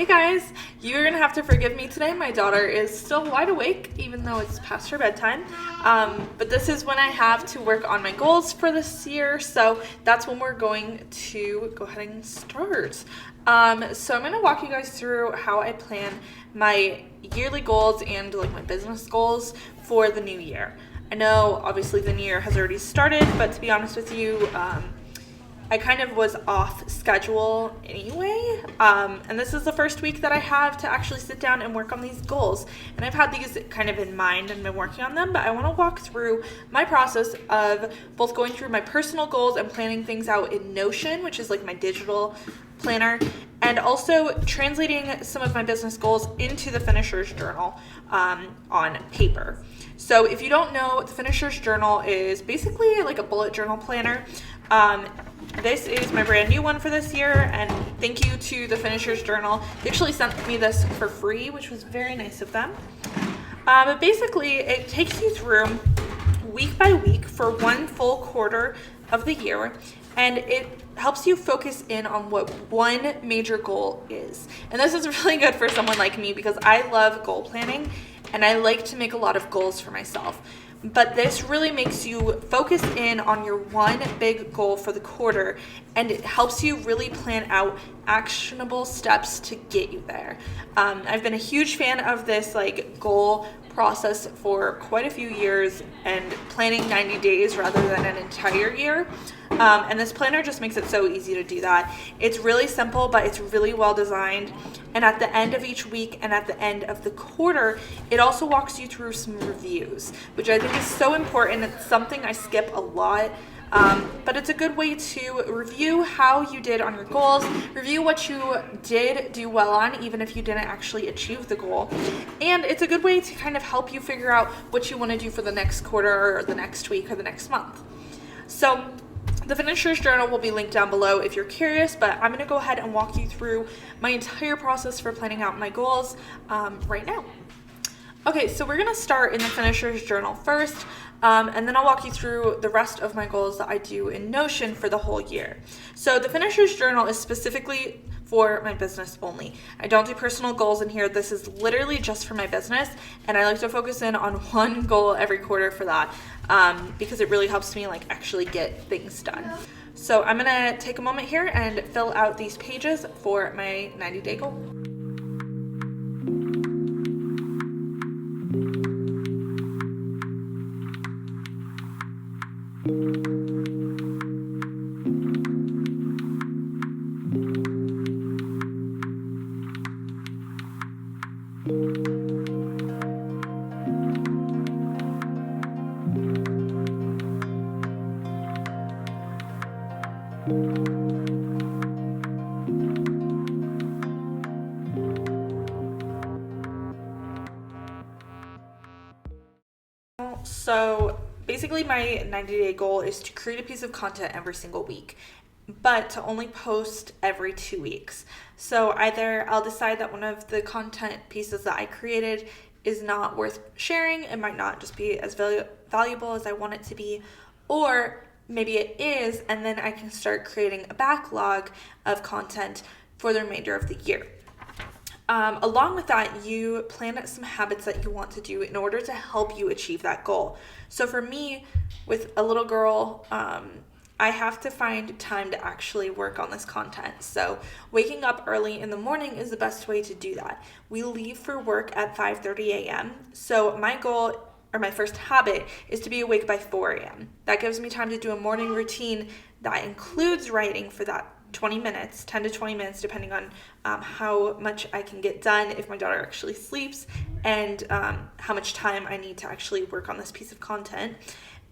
Hey guys, you're gonna have to forgive me today. My daughter is still wide awake, even though it's past her bedtime. But this is when I have to work on my goals for this year, so that's when we're going to go ahead and start. So I'm gonna walk you guys through how I plan my yearly goals and like my business goals for the new year. I know obviously the new year has already started, but to be honest with you, I kind of was off schedule anyway, and this is the first week that I have to actually sit down and work on these goals. And I've had these kind of in mind and been working on them, but I want to walk through my process of both going through my personal goals and planning things out in Notion, which is like my digital planner, and also translating some of my business goals into the Finisher's Journal on paper. So if you don't know, the Finisher's Journal is basically like a bullet journal planner. This is my brand new one for this year, and thank you to the Finisher's Journal. They actually sent me this for free, which was very nice of them. But basically, it takes you through week by week for one full quarter of the year, and it helps you focus in on what one major goal is. And this is really good for someone like me because I love goal planning, and I like to make a lot of goals for myself. But this really makes you focus in on your one big goal for the quarter, and it helps you really plan out actionable steps to get you there. I've been a huge fan of this like goal process for quite a few years and planning 90 days rather than an entire year. And this planner just makes it so easy to do that. It's really simple, but it's really well designed. And at the end of each week and at the end of the quarter, it also walks you through some reviews, which I think is so important. It's something I skip a lot. But it's a good way to review how you did on your goals, review what you did do well on, even if you didn't actually achieve the goal. And it's a good way to kind of help you figure out what you want to do for the next quarter or the next week or the next month. So the Finisher's Journal will be linked down below if you're curious, but I'm going to go ahead and walk you through my entire process for planning out my goals right now. Okay, so we're going to start in the Finisher's Journal first, and then I'll walk you through the rest of my goals that I do in Notion for the whole year. So the Finisher's Journal is specifically for my business only. I don't do personal goals in here. This is literally just for my business, and I like to focus in on one goal every quarter for that because it really helps me like actually get things done. So I'm going to take a moment here and fill out these pages for my 90-day goal. So basically my 90-day goal is to create a piece of content every single week, but to only post every 2 weeks. So either I'll decide that one of the content pieces that I created is not worth sharing, it might not just be as valuable as I want it to be, or maybe it is, and then I can start creating a backlog of content for the remainder of the year. Along with that, you plan out some habits that you want to do in order to help you achieve that goal. So for me, with a little girl, I have to find time to actually work on this content. So waking up early in the morning is the best way to do that. We leave for work at 5:30 a.m. So my goal, or my first habit, is to be awake by 4 a.m. That gives me time to do a morning routine that includes writing for that 20 minutes, 10 to 20 minutes, depending on how much I can get done if my daughter actually sleeps, and how much time I need to actually work on this piece of content.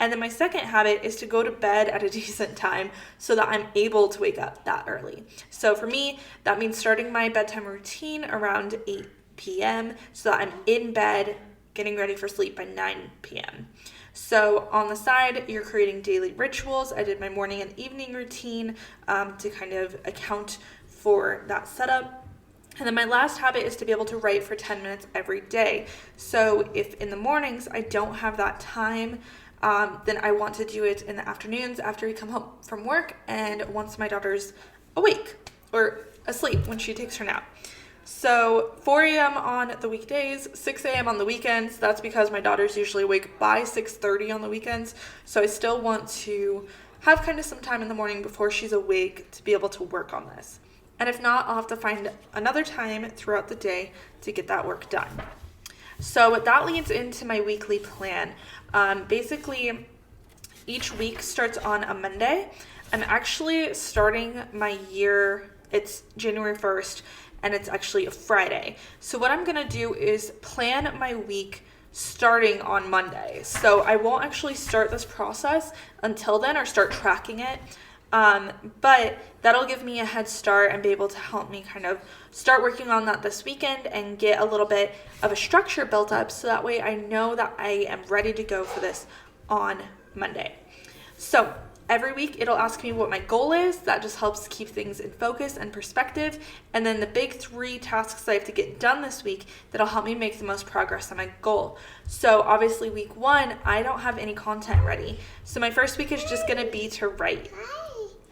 And then my second habit is to go to bed at a decent time so that I'm able to wake up that early. So for me, that means starting my bedtime routine around 8 p.m. so that I'm in bed getting ready for sleep by 9 p.m. So on the side, you're creating daily rituals. I did my morning and evening routine to kind of account for that setup. And then my last habit is to be able to write for 10 minutes every day. So if in the mornings I don't have that time, then I want to do it in the afternoons after we come home from work and once my daughter's awake or asleep when she takes her nap. So 4 a.m. on the weekdays, 6 a.m. on the weekends. That's because my daughter's usually awake by 6:30 on the weekends. So I still want to have kind of some time in the morning before she's awake to be able to work on this. And if not, I'll have to find another time throughout the day to get that work done. So that leads into my weekly plan. Basically, each week starts on a Monday. I'm actually starting my year, it's January 1st, and it's actually a Friday. So what I'm going to do is plan my week starting on Monday. So I won't actually start this process until then or start tracking it. But that'll give me a head start and be able to help me kind of start working on that this weekend and get a little bit of a structure built up so that way I know that I am ready to go for this on Monday. So every week it'll ask me what my goal is. That just helps keep things in focus and perspective. And then the big 3 tasks I have to get done this week that'll help me make the most progress on my goal. So obviously week 1, I don't have any content ready. So my first week is just going to be to write.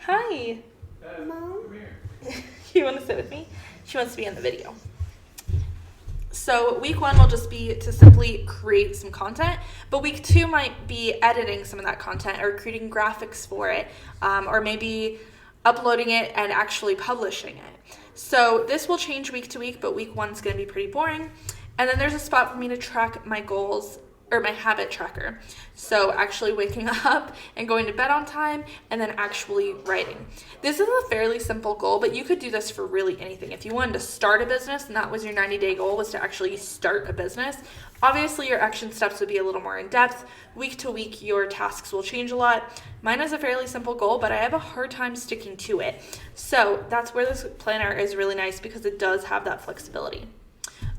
Hi. Mom. Come here. You want to sit with me? She wants to be in the video. So week 1 will just be to simply create some content, but week 2 might be editing some of that content or creating graphics for it, or maybe uploading it and actually publishing it. So this will change week to week, but week 1 is going to be pretty boring. And then there's a spot for me to track my goals or my habit tracker. So actually waking up and going to bed on time and then actually writing. This is a fairly simple goal, but you could do this for really anything. If you wanted to start a business and that was your 90-day goal was to actually start a business, obviously your action steps would be a little more in depth. Week to week, your tasks will change a lot. Mine is a fairly simple goal, but I have a hard time sticking to it. So that's where this planner is really nice because it does have that flexibility.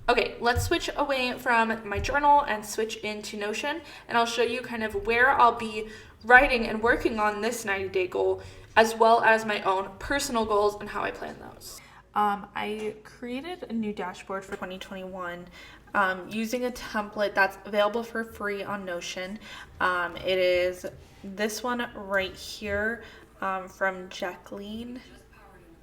Okay, let's switch away from my journal and switch into Notion, and I'll show you kind of where I'll be writing and working on this 90-day goal, as well as my own personal goals and how I plan those. I created a new dashboard for 2021 using a template that's available for free on Notion. It is this one right here from Jacqueline.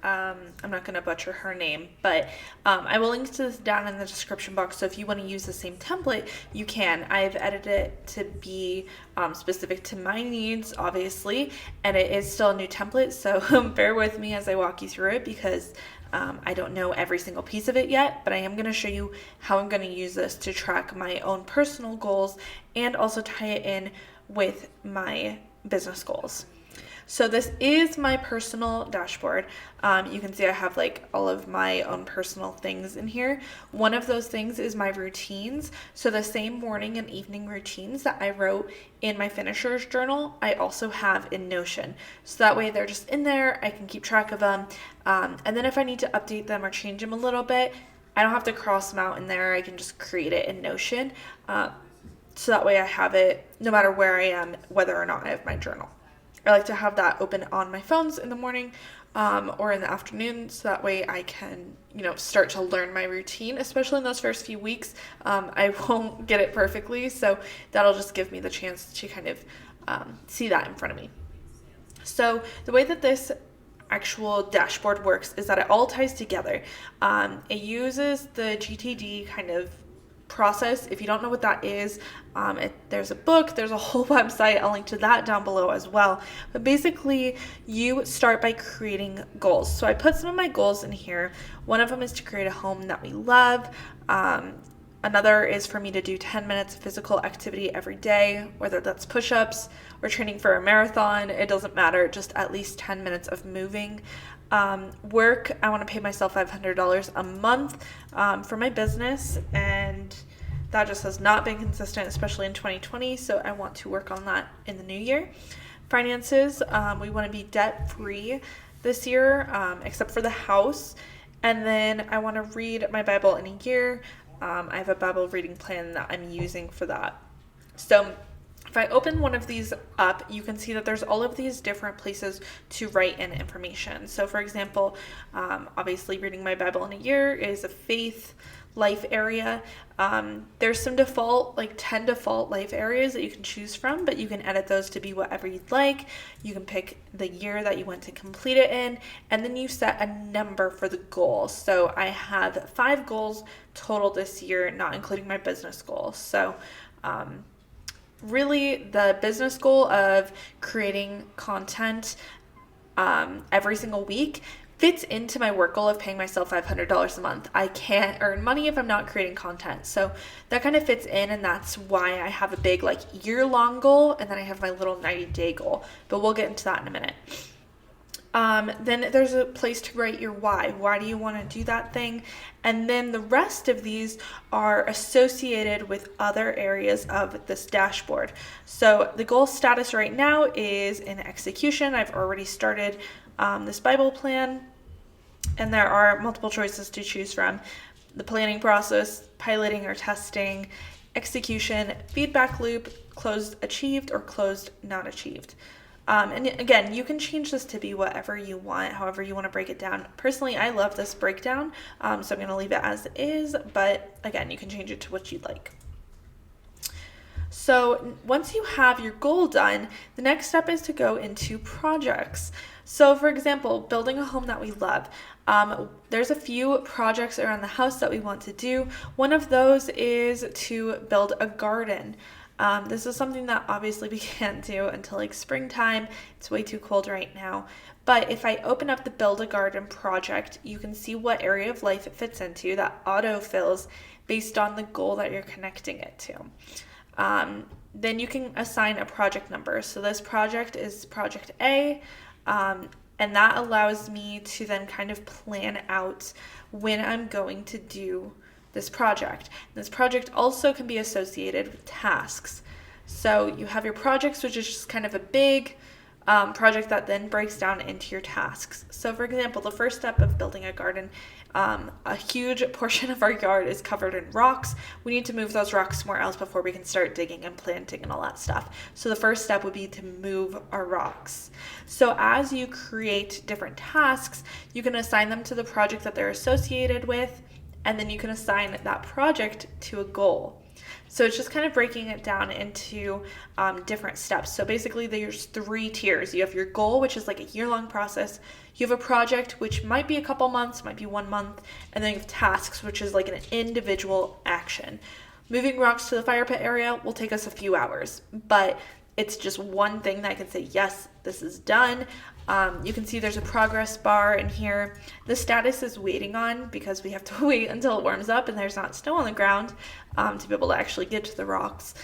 I'm not going to butcher her name, but I will link to this down in the description box, so if you want to use the same template, you can. I've edited it to be specific to my needs, obviously, and it is still a new template, so bear with me as I walk you through it because I don't know every single piece of it yet, but I am going to show you how I'm going to use this to track my own personal goals and also tie it in with my business goals. So this is my personal dashboard. You can see I have like all of my own personal things in here. One of those things is my routines. So the same morning and evening routines that I wrote in my finisher's journal, I also have in Notion. So that way they're just in there. I can keep track of them. And then if I need to update them or change them a little bit, I don't have to cross them out in there. I can just create it in Notion. So that way I have it no matter where I am, whether or not I have my journal. I like to have that open on my phones in the morning or in the afternoon, so that way I can, start to learn my routine, especially in those first few weeks. I won't get it perfectly, so that'll just give me the chance to kind of see that in front of me. So the way that this actual dashboard works is that it all ties together. It uses the GTD kind of process. If you don't know what that is, there's a book, there's a whole website. I'll link to that down below as well. But basically, you start by creating goals. So I put some of my goals in here. One of them is to create a home that we love. Another is for me to do 10 minutes of physical activity every day, whether that's push-ups or training for a marathon. It doesn't matter, just at least 10 minutes of moving. Work, I want to pay myself $500 a month for my business, and that just has not been consistent, especially in 2020, so I want to work on that in the new year. Finances, we want to be debt-free this year, except for the house, and then I want to read my Bible in a year. I have a Bible reading plan that I'm using for that. So if I open one of these up, you can see that there's all of these different places to write in information. So for example, obviously reading my Bible in a year is a faith life area. There's some default, like 10 default life areas that you can choose from, but you can edit those to be whatever you'd like. You can pick the year that you want to complete it in, and then you set a number for the goal. So I have 5 goals total this year, not including my business goals. So really the business goal of creating content every single week fits into my work goal of paying myself $500 a month. I can't earn money if I'm not creating content. So that kind of fits in, and that's why I have a big like year-long goal, and then I have my little 90-day goal. But we'll get into that in a minute. Then there's a place to write your why. Why do you want to do that thing? And then the rest of these are associated with other areas of this dashboard. So the goal status right now is in execution. I've already started this Bible plan, and there are multiple choices to choose from: the planning process, piloting or testing, execution, feedback loop, closed achieved, or closed not achieved. And again, you can change this to be whatever you want, however you want to break it down. Personally, I love this breakdown, so I'm going to leave it as is, but again, you can change it to what you'd like. So once you have your goal done, the next step is to go into projects. So for example, building a home that we love. There's a few projects around the house that we want to do. One of those is to build a garden. This is something that obviously we can't do until like springtime. It's way too cold right now. But if I open up the Build a Garden project, you can see what area of life it fits into that autofills based on the goal that you're connecting it to. Then you can assign a project number. So this project is project A, and that allows me to then kind of plan out when I'm going to do this project. This project also can be associated with tasks. So you have your projects, which is just kind of a big project that then breaks down into your tasks. So for example, the first step of building a garden, a huge portion of our yard is covered in rocks. We need to move those rocks somewhere else before we can start digging and planting and all that stuff. So the first step would be to move our rocks. So as you create different tasks, you can assign them to the project that they're associated with, and then you can assign that project to a goal. So it's just kind of breaking it down into different steps. So basically there's 3 tiers. You have your goal, which is like a year-long process. You have a project, which might be a couple months, might be 1 month. And then you have tasks, which is like an individual action. Moving rocks to the fire pit area will take us a few hours, but it's just one thing that I can say, yes, this is done. You can see there's a progress bar in here. The status is waiting on because we have to wait until it warms up and there's not snow on the ground to be able to actually get to the rocks.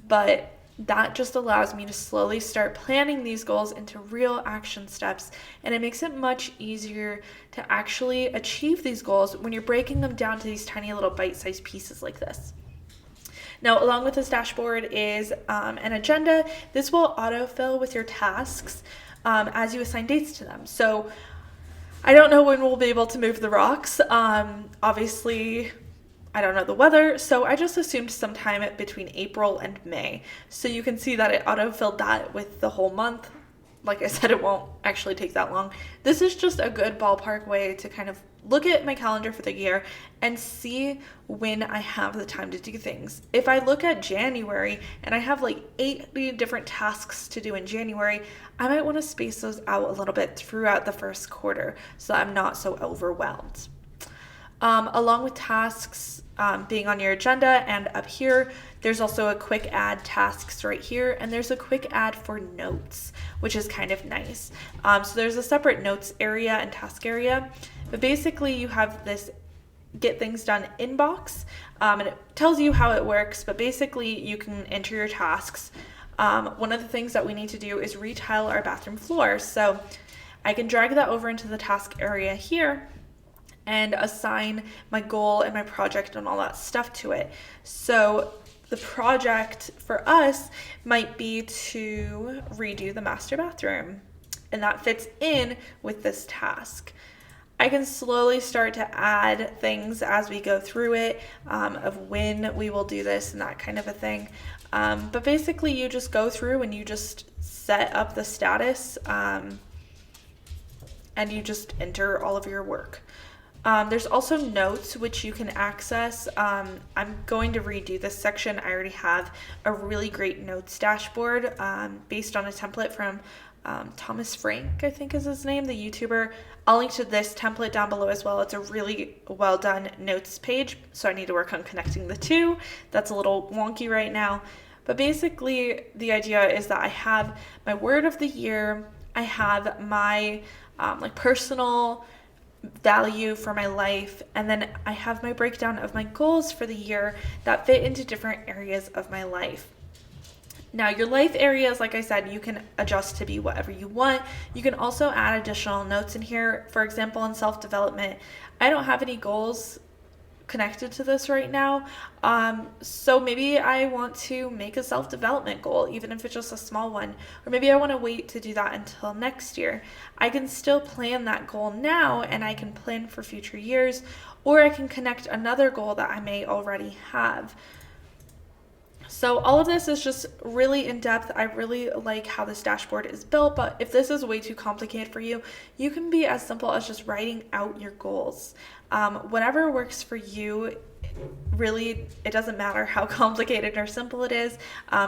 But that just allows me to slowly start planning these goals into real action steps, and it makes it much easier to actually achieve these goals when you're breaking them down to these tiny little bite-sized pieces like this. Now, along with this dashboard is an agenda. This will autofill with your tasks as you assign dates to them. So I don't know when we'll be able to move the rocks. Obviously, I don't know the weather, so I just assumed sometime between April and May. So you can see that it autofilled that with the whole month. Like I said, it won't actually take that long. This is just a good ballpark way to kind of look at my calendar for the year and see when I have the time to do things. If I look at January and I have like 80 different tasks to do in January, I might want to space those out a little bit throughout the first quarter so that I'm not so overwhelmed. Along with tasks being on your agenda and up here, there's also a quick add tasks right here, and there's a quick add for notes, which is kind of nice. So there's a separate notes area and task area, but basically you have this get things done inbox, and it tells you how it works, but basically you can enter your tasks. One of the things that we need to do is retile our bathroom floor. So I can drag that over into the task area here and assign my goal and my project and all that stuff to it. So the project for us might be to redo the master bathroom, and that fits in with this task. I can slowly start to add things as we go through it, of when we will do this and that kind of a thing. But basically you just go through and you just set up the status, and you just enter all of your work. There's also notes, which you can access. I'm going to redo this section. I already have a really great notes dashboard based on a template from Thomas Frank, I think is his name, the YouTuber. I'll link to this template down below as well. It's a really well done notes page, so I need to work on connecting the two. That's a little wonky right now. But basically, the idea is that I have my word of the year, I have my like personal value for my life, and then I have my breakdown of my goals for the year that fit into different areas of my life. Now, your life areas, like I said, you can adjust to be whatever you want. You can also add additional notes in here. For example, in self-development, I don't have any goals connected to this right now. So maybe I want to make a self-development goal, even if it's just a small one, or maybe I want to wait to do that until next year. I can still plan that goal now, and I can plan for future years, or I can connect another goal that I may already have. So all of this is just really in depth. I really like how this dashboard is built, but if this is way too complicated for you, you can be as simple as just writing out your goals. Whatever works for you, really, it doesn't matter how complicated or simple it is.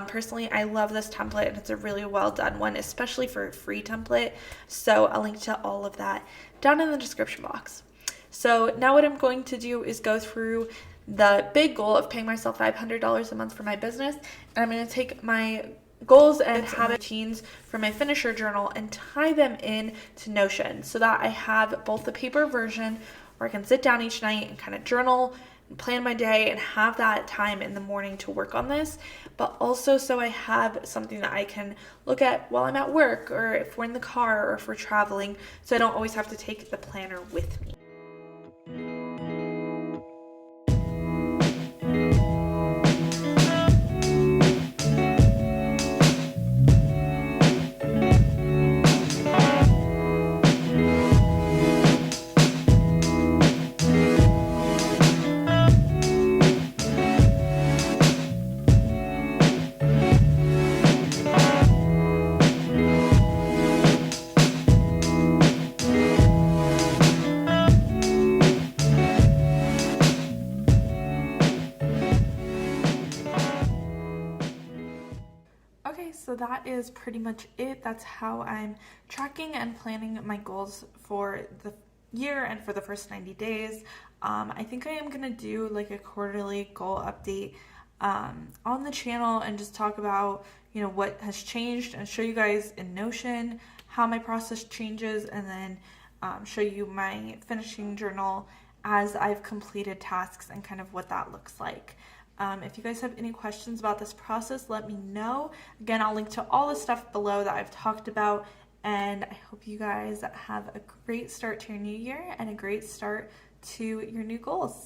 Personally, I love this template, and it's a really well done one, especially for a free template. So I'll link to all of that down in the description box. So now what I'm going to do is go through the big goal of paying myself $500 a month for my business, and I'm going to take my goals and habit routines from my finisher journal and tie them in to Notion so that I have both the paper version where I can sit down each night and kind of journal and plan my day and have that time in the morning to work on this, but also so I have something that I can look at while I'm at work, or if we're in the car, or if we're traveling, so I don't always have to take the planner with me. So that is pretty much it. That's how I'm tracking and planning my goals for the year and for the first 90 days. I think I am gonna do like a quarterly goal update on the channel and just talk about, you know, what has changed and show you guys in Notion how my process changes, and then show you my finishing journal as I've completed tasks and kind of what that looks like. If you guys have any questions about this process, let me know. Again, I'll link to all the stuff below that I've talked about, and I hope you guys have a great start to your new year and a great start to your new goals.